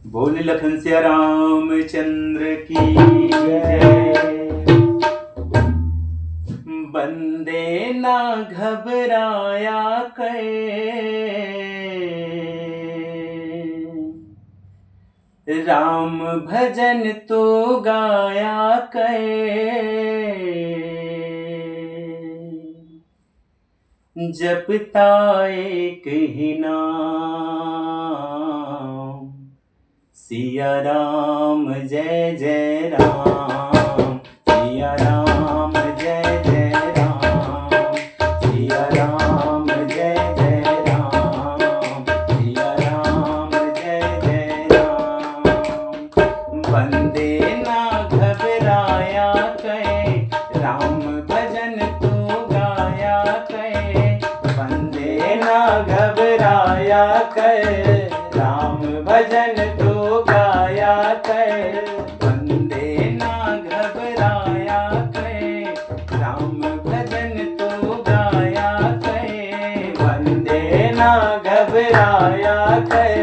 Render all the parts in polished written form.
बोल लखन सिया रामचंद्र की जय। बंदे ना घबराया कर, राम भजन तो गाया कर। जपता एक ही नाम, सिया राम जय जय राम, सिया राम जय जय राम, सिया राम जय जय राम, सिया राम जय जय राम। बंदे ना घबराया कर, राम भजन तू गाया कर। बंदे ना घबराया कर, राम भजन तू गाया कर। बंदे ना घबराया कर, राम भजन तू गाया कर। बंदे ना घबराया कर,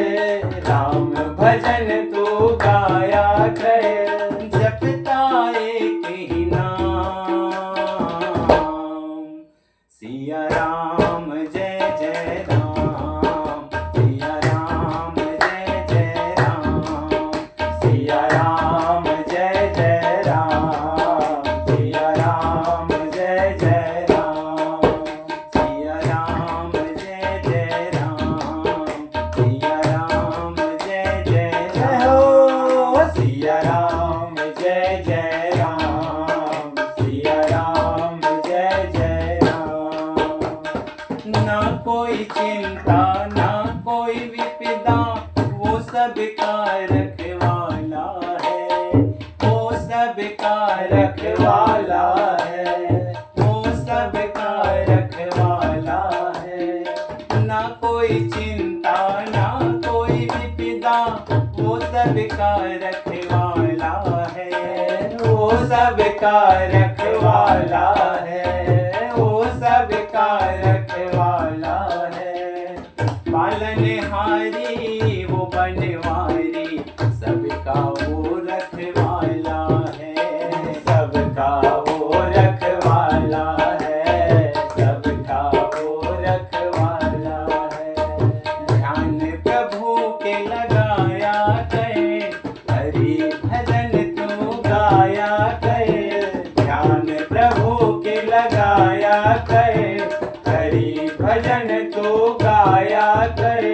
राम भजन तू गाया कर। जपता एक ही नाम, सिया राम जय जय राम, सिया राम जय जय राम, सिया राम जय जय राम, सिया राम जय जय राम, सिया राम जय जय राम, सिया राम जय जय राम। सिया राम जय जय राम, सिया राम जय जय राम। ना कोई चिंता ना कोई विपदा, वो सबका रखवाला है, वो सबका रखवाला है, वो सबका रखवाला है। ना कोई चिंता ना कोई विपदा, वो सबका रखवाला है, वो सबका रखवाला है, वो सबका रखवाला है। पालनहारी वो बनवारी, सबका वो रखवाला है, सबका वो रखवाला है, सबका वो रखवाला है। ध्यान प्रभु के लगाया कर, हरि भजन तू गाया कर। ध्यान प्रभु के लगाया कर, हरि भजन तू गाया कर।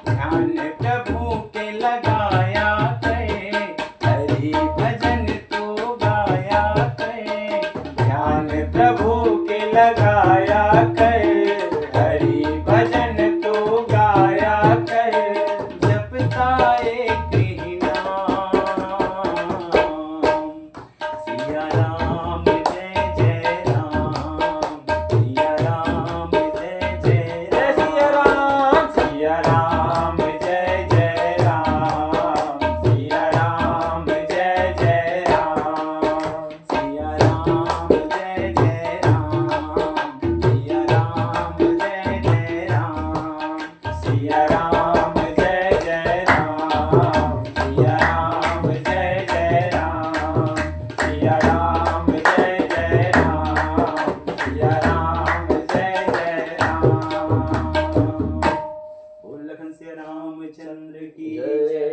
ध्यान प्रभु के लगाया कर, हरि भजन तू गाया कर। ध्यान प्रभु के लगाया कर, हरि भजन तू गाया कर। जपता एक ही नाम, सिया राम जय जय राम, सिया राम जय जय राम। सिया राम जय जय राम, सिया राम जय जय राम, सिया राम जय जय राम, सिया राम जय जय राम, सिया राम जय जय राम, सिया राम जय जय राम, सिया राम जय जय राम, सिया राम जय जय राम। बोल लखन सिया रामचंद्र की जय।